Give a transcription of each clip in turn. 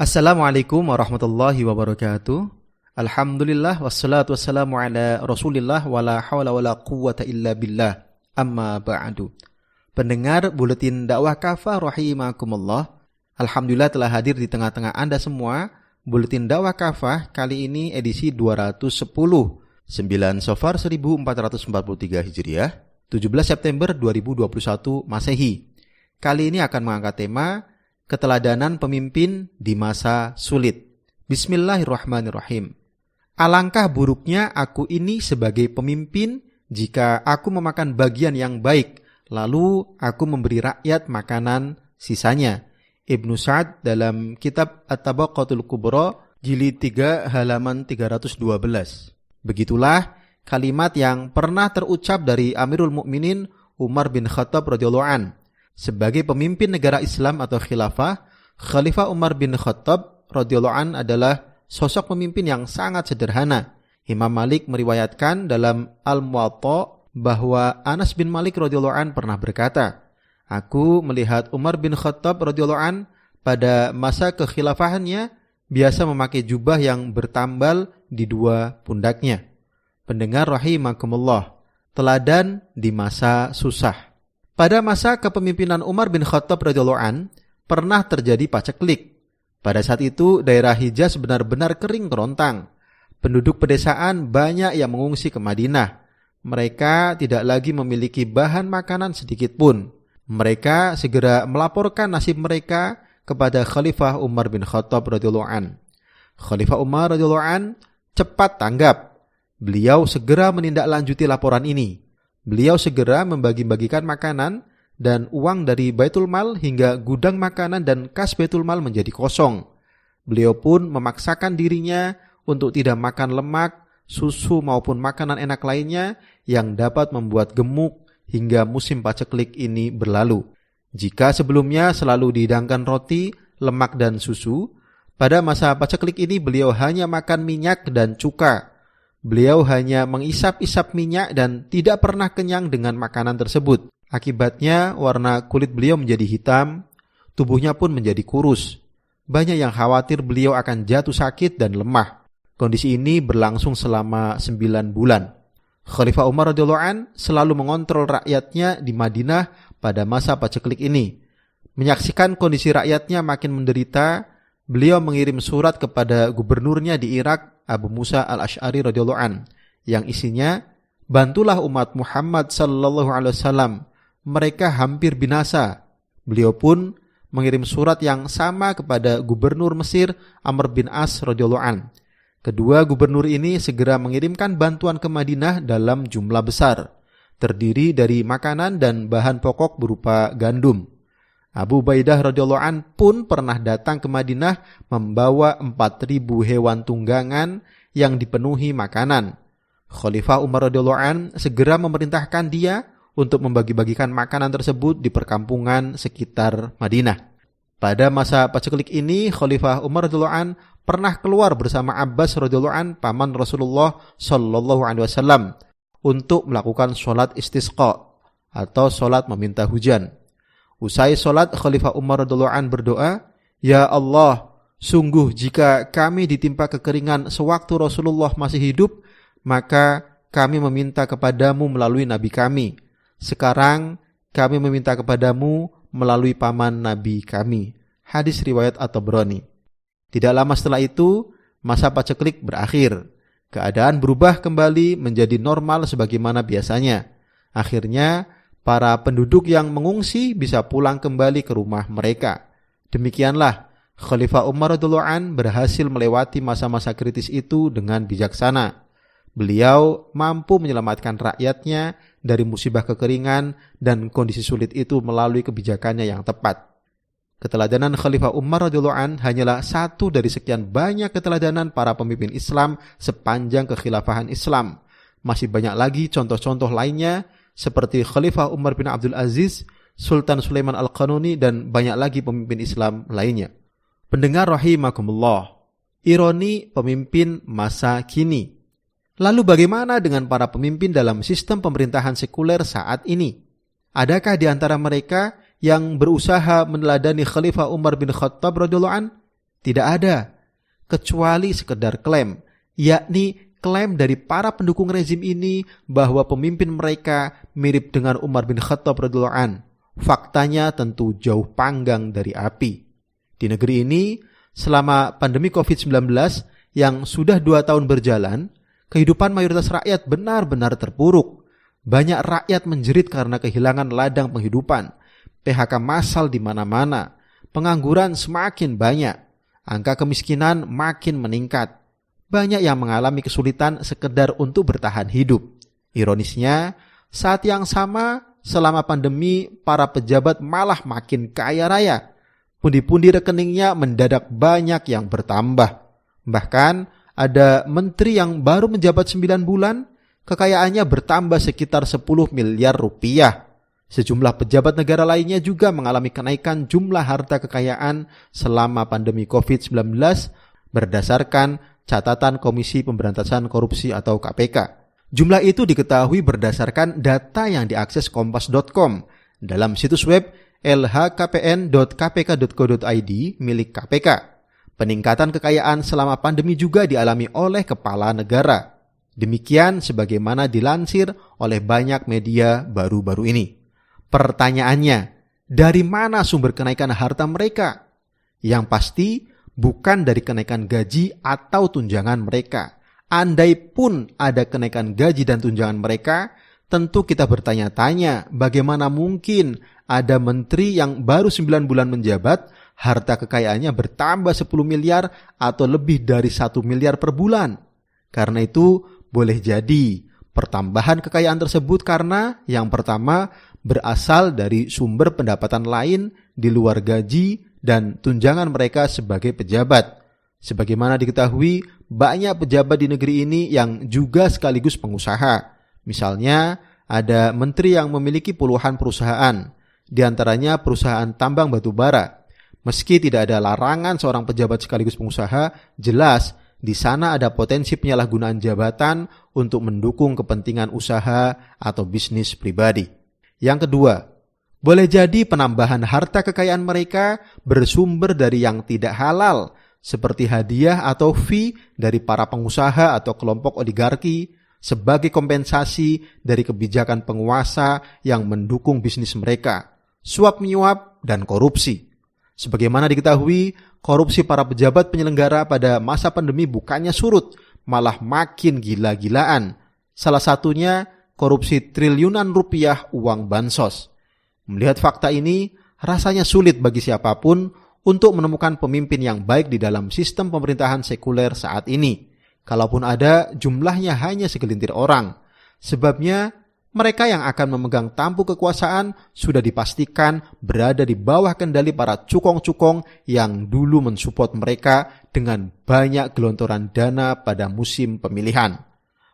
Assalamualaikum warahmatullahi wabarakatuh. Alhamdulillah wassalatu wassalamu ala Rasulillah wala haula wala quwwata illa billah. Amma ba'du. Pendengar Buletin Dakwah Kafah rahimakumullah. Alhamdulillah telah hadir di tengah-tengah Anda semua. Buletin Dakwah Kafah kali ini edisi 210, 9 Safar 1443 Hijriah, 17 September 2021 Masehi. Kali ini akan mengangkat tema keteladanan pemimpin di masa sulit. Bismillahirrahmanirrahim. Alangkah buruknya aku ini sebagai pemimpin jika aku memakan bagian yang baik, lalu aku memberi rakyat makanan sisanya. Ibnu Sa'ad dalam kitab At-Tabaqatul Kubra, jilid 3 halaman 312. Begitulah kalimat yang pernah terucap dari Amirul Mukminin Umar bin Khattab radhiyallahu an. Sebagai pemimpin negara Islam atau khilafah, Khalifah Umar bin Khattab radhiyallahu an adalah sosok pemimpin yang sangat sederhana. Imam Malik meriwayatkan dalam Al-Muwatta bahwa Anas bin Malik radhiyallahu an pernah berkata, "Aku melihat Umar bin Khattab radhiyallahu an pada masa kekhilafahannya biasa memakai jubah yang bertambal di dua pundaknya." Pendengar rahimakumullah, teladan di masa susah. Pada masa kepemimpinan Umar bin Khattab radhiyallahu an pernah terjadi paceklik. Pada saat itu daerah Hijaz benar-benar kering kerontang. Penduduk pedesaan banyak yang mengungsi ke Madinah. Mereka tidak lagi memiliki bahan makanan sedikit pun. Mereka segera melaporkan nasib mereka kepada Khalifah Umar bin Khattab radhiyallahu an. Khalifah Umar radhiyallahu an cepat tanggap. Beliau segera menindaklanjuti laporan ini. Beliau segera membagi-bagikan makanan dan uang dari Baitul Mal hingga gudang makanan dan kas Baitul Mal menjadi kosong. Beliau pun memaksakan dirinya untuk tidak makan lemak, susu maupun makanan enak lainnya yang dapat membuat gemuk hingga musim paceklik ini berlalu. Jika sebelumnya selalu dihidangkan roti, lemak dan susu, pada masa paceklik ini beliau hanya makan minyak dan cuka. Beliau hanya mengisap-isap minyak dan tidak pernah kenyang dengan makanan tersebut. Akibatnya warna kulit beliau menjadi hitam, tubuhnya pun menjadi kurus. Banyak yang khawatir beliau akan jatuh sakit dan lemah. Kondisi ini berlangsung selama 9 bulan. Khalifah Umar radhiyallahu an selalu mengontrol rakyatnya di Madinah pada masa paceklik ini. Menyaksikan kondisi rakyatnya makin menderita, beliau mengirim surat kepada gubernurnya di Irak, Abu Musa al-Asy'ari radhiyallahu an, yang isinya, "Bantulah umat Muhammad sallallahu alaihi wasallam, mereka hampir binasa." Beliau pun mengirim surat yang sama kepada gubernur Mesir Amr bin As radhiyallahu an. Kedua gubernur ini segera mengirimkan bantuan ke Madinah dalam jumlah besar, terdiri dari makanan dan bahan pokok berupa gandum. Abu Ubaidah radhiyallahu an pun pernah datang ke Madinah membawa 4.000 hewan tunggangan yang dipenuhi makanan. Khalifah Umar radhiyallahu an segera memerintahkan dia untuk membagi-bagikan makanan tersebut di perkampungan sekitar Madinah. Pada masa paceklik ini, Khalifah Umar radhiyallahu an pernah keluar bersama Abbas radhiyallahu an, paman Rasulullah sallallahu alaihi wasallam, untuk melakukan sholat istisqa atau sholat meminta hujan. Usai sholat, Khalifah Umar radhiyallahu an berdoa, "Ya Allah, sungguh jika kami ditimpa kekeringan sewaktu Rasulullah masih hidup, maka kami meminta kepadamu melalui Nabi kami. Sekarang kami meminta kepadamu melalui paman Nabi kami." Hadis riwayat At-Tabrani. Tidak lama setelah itu, masa paceklik berakhir. Keadaan berubah kembali menjadi normal sebagaimana biasanya. Akhirnya, para penduduk yang mengungsi bisa pulang kembali ke rumah mereka. Demikianlah Khalifah Umar radhiyallahu an berhasil melewati masa-masa kritis itu dengan bijaksana. Beliau mampu menyelamatkan rakyatnya dari musibah kekeringan dan kondisi sulit itu melalui kebijakannya yang tepat. Keteladanan Khalifah Umar radhiyallahu an hanyalah satu dari sekian banyak keteladanan para pemimpin Islam sepanjang kekhilafahan Islam. Masih banyak lagi contoh-contoh lainnya seperti Khalifah Umar bin Abdul Aziz, Sultan Sulaiman Al-Qanuni, dan banyak lagi pemimpin Islam lainnya. Pendengar rahimakumullah, ironi pemimpin masa kini. Lalu bagaimana dengan para pemimpin dalam sistem pemerintahan sekuler saat ini? Adakah di antara mereka yang berusaha meneladani Khalifah Umar bin Khattab radhiyallahu an? Tidak ada, kecuali sekedar klaim, yakni klaim dari para pendukung rezim ini bahwa pemimpin mereka mirip dengan Umar bin Khattab radhiyallahu anhu. Faktanya tentu jauh panggang dari api. Di negeri ini, selama pandemi COVID-19 yang sudah 2 tahun berjalan, kehidupan mayoritas rakyat benar-benar terpuruk. Banyak rakyat menjerit karena kehilangan ladang penghidupan. PHK massal di mana-mana. Pengangguran semakin banyak. Angka kemiskinan makin meningkat. Banyak yang mengalami kesulitan sekedar untuk bertahan hidup. Ironisnya, saat yang sama, selama pandemi, para pejabat malah makin kaya raya. Pundi-pundi rekeningnya mendadak banyak yang bertambah. Bahkan, ada menteri yang baru menjabat 9 bulan, kekayaannya bertambah sekitar 10 miliar rupiah. Sejumlah pejabat negara lainnya juga mengalami kenaikan jumlah harta kekayaan selama pandemi COVID-19 berdasarkan catatan Komisi Pemberantasan Korupsi atau KPK. Jumlah itu diketahui berdasarkan data yang diakses kompas.com dalam situs web lhkpn.kpk.go.id milik KPK. Peningkatan kekayaan selama pandemi juga dialami oleh kepala negara. Demikian sebagaimana dilansir oleh banyak media baru-baru ini. Pertanyaannya, dari mana sumber kenaikan harta mereka? Yang pasti bukan dari kenaikan gaji atau tunjangan mereka. Andai pun ada kenaikan gaji dan tunjangan mereka, tentu kita bertanya-tanya bagaimana mungkin ada menteri yang baru 9 bulan menjabat, harta kekayaannya bertambah 10 miliar atau lebih dari 1 miliar per bulan. Karena itu boleh jadi pertambahan kekayaan tersebut karena yang pertama berasal dari sumber pendapatan lain di luar gaji dan tunjangan mereka sebagai pejabat. Sebagaimana diketahui, banyak pejabat di negeri ini yang juga sekaligus pengusaha. Misalnya, ada menteri yang memiliki puluhan perusahaan, di antaranya perusahaan tambang batu bara. Meski tidak ada larangan seorang pejabat sekaligus pengusaha, jelas di sana ada potensi penyalahgunaan jabatan untuk mendukung kepentingan usaha atau bisnis pribadi. Yang kedua, boleh jadi penambahan harta kekayaan mereka bersumber dari yang tidak halal, seperti hadiah atau fee dari para pengusaha atau kelompok oligarki sebagai kompensasi dari kebijakan penguasa yang mendukung bisnis mereka, suap menyuap, dan korupsi. Sebagaimana diketahui, korupsi para pejabat penyelenggara pada masa pandemi bukannya surut, malah makin gila-gilaan. Salah satunya korupsi triliunan rupiah uang bansos. Melihat fakta ini, rasanya sulit bagi siapapun untuk menemukan pemimpin yang baik di dalam sistem pemerintahan sekuler saat ini. Kalaupun ada, jumlahnya hanya segelintir orang. Sebabnya, mereka yang akan memegang tampuk kekuasaan sudah dipastikan berada di bawah kendali para cukong-cukong yang dulu mensupport mereka dengan banyak gelontoran dana pada musim pemilihan.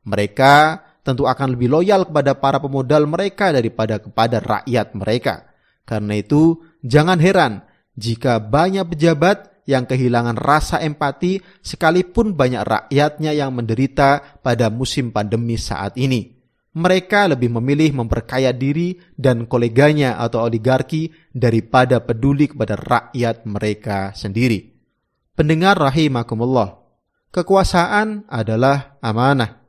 Mereka tentu akan lebih loyal kepada para pemodal mereka daripada kepada rakyat mereka. Karena itu, jangan heran jika banyak pejabat yang kehilangan rasa empati sekalipun banyak rakyatnya yang menderita pada musim pandemi saat ini. Mereka lebih memilih memperkaya diri dan koleganya atau oligarki daripada peduli kepada rakyat mereka sendiri. Pendengar rahimakumullah, kekuasaan adalah amanah.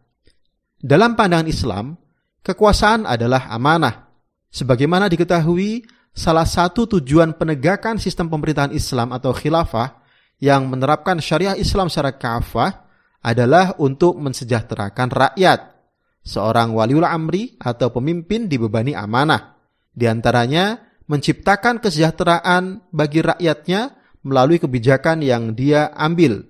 Dalam pandangan Islam, kekuasaan adalah amanah. Sebagaimana diketahui, salah satu tujuan penegakan sistem pemerintahan Islam atau khilafah yang menerapkan syariah Islam secara kafah adalah untuk mensejahterakan rakyat. Seorang waliul amri atau pemimpin dibebani amanah. Di antaranya menciptakan kesejahteraan bagi rakyatnya melalui kebijakan yang dia ambil.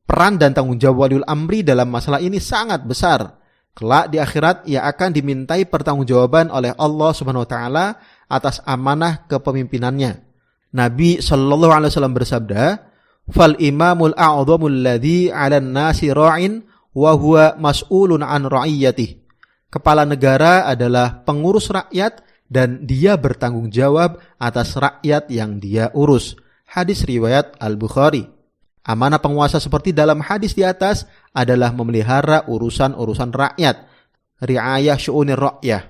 Peran dan tanggung jawab waliul amri dalam masalah ini sangat besar. Kelak di akhirat ia akan dimintai pertanggungjawaban oleh Allah Subhanahu wa taala atas amanah kepemimpinannya. Nabi sallallahu alaihi wasallam bersabda, "Fal imamul a'dhamul ladzi 'alan nasi ra'in wa huwa mas'ulun an ra'iyatihi." Kepala negara adalah pengurus rakyat dan dia bertanggung jawab atas rakyat yang dia urus. Hadis riwayat Al-Bukhari. Amanah penguasa seperti dalam hadis di atas adalah memelihara urusan-urusan rakyat. Ri'ayah syu'unir ra'yah.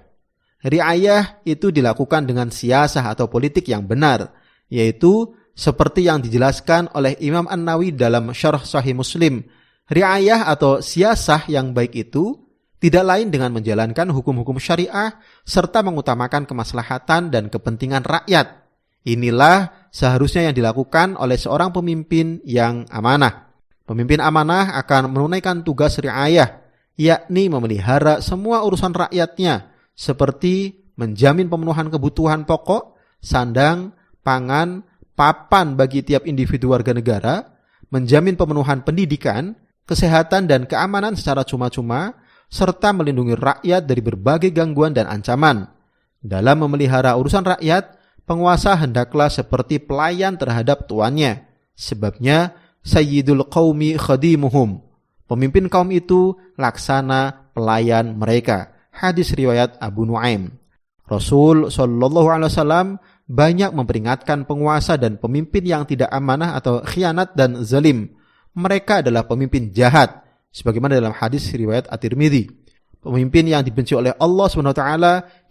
Ri'ayah itu dilakukan dengan siasah atau politik yang benar, yaitu Seperti yang dijelaskan oleh Imam An-Nawawi dalam Syarh Sahih Muslim, riayah atau siasah yang baik itu tidak lain dengan menjalankan hukum-hukum syariah serta mengutamakan kemaslahatan dan kepentingan rakyat. Inilah seharusnya yang dilakukan oleh seorang pemimpin yang amanah. Pemimpin amanah akan menunaikan tugas riayah, yakni memelihara semua urusan rakyatnya, seperti menjamin pemenuhan kebutuhan pokok, sandang, pangan, papan bagi tiap individu warga negara, menjamin pemenuhan pendidikan, kesehatan dan keamanan secara cuma-cuma, serta melindungi rakyat dari berbagai gangguan dan ancaman. Dalam memelihara urusan rakyat, penguasa hendaklah seperti pelayan terhadap tuannya. Sebabnya, Sayyidul Qaumi Khadimuhum. Pemimpin kaum itu laksana pelayan mereka. Hadis riwayat Abu Nuaim. Rasul SAW banyak memperingatkan penguasa dan pemimpin yang tidak amanah atau khianat dan zalim. Mereka adalah pemimpin jahat, sebagaimana dalam hadis riwayat At-Tirmidzi. Pemimpin yang dibenci oleh Allah SWT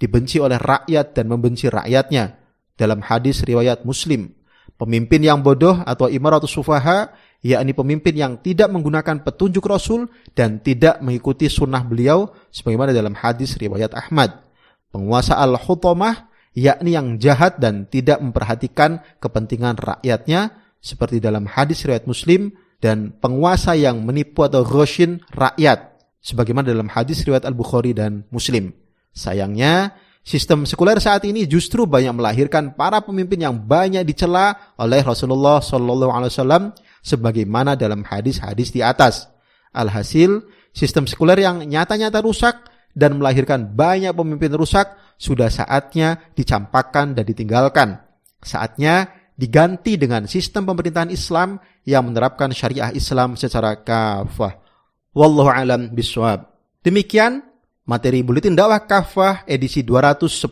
dibenci oleh rakyat dan membenci rakyatnya. Dalam hadis riwayat Muslim. Pemimpin yang bodoh atau imaratus sufaha, yakni pemimpin yang tidak menggunakan petunjuk Rasul dan tidak mengikuti sunnah beliau, sebagaimana dalam hadis riwayat Ahmad. Penguasa al-hutamah, yakni yang jahat dan tidak memperhatikan kepentingan rakyatnya, seperti dalam hadis riwayat Muslim, dan penguasa yang menipu atau ghoshin rakyat, sebagaimana dalam hadis riwayat Al-Bukhari dan Muslim. Sayangnya, sistem sekuler saat ini justru banyak melahirkan para pemimpin yang banyak dicela oleh Rasulullah SAW, sebagaimana dalam hadis-hadis di atas. Alhasil, sistem sekuler yang nyata-nyata rusak dan melahirkan banyak pemimpin rusak sudah saatnya dicampakkan dan ditinggalkan. Saatnya diganti dengan sistem pemerintahan Islam yang menerapkan syariah Islam secara kafah. Wallahu a'lam bishawab. Demikian materi Buletin Dakwah Kafah edisi 210,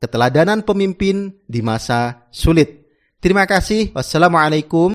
keteladanan pemimpin di masa sulit. Terima kasih. Wassalamualaikum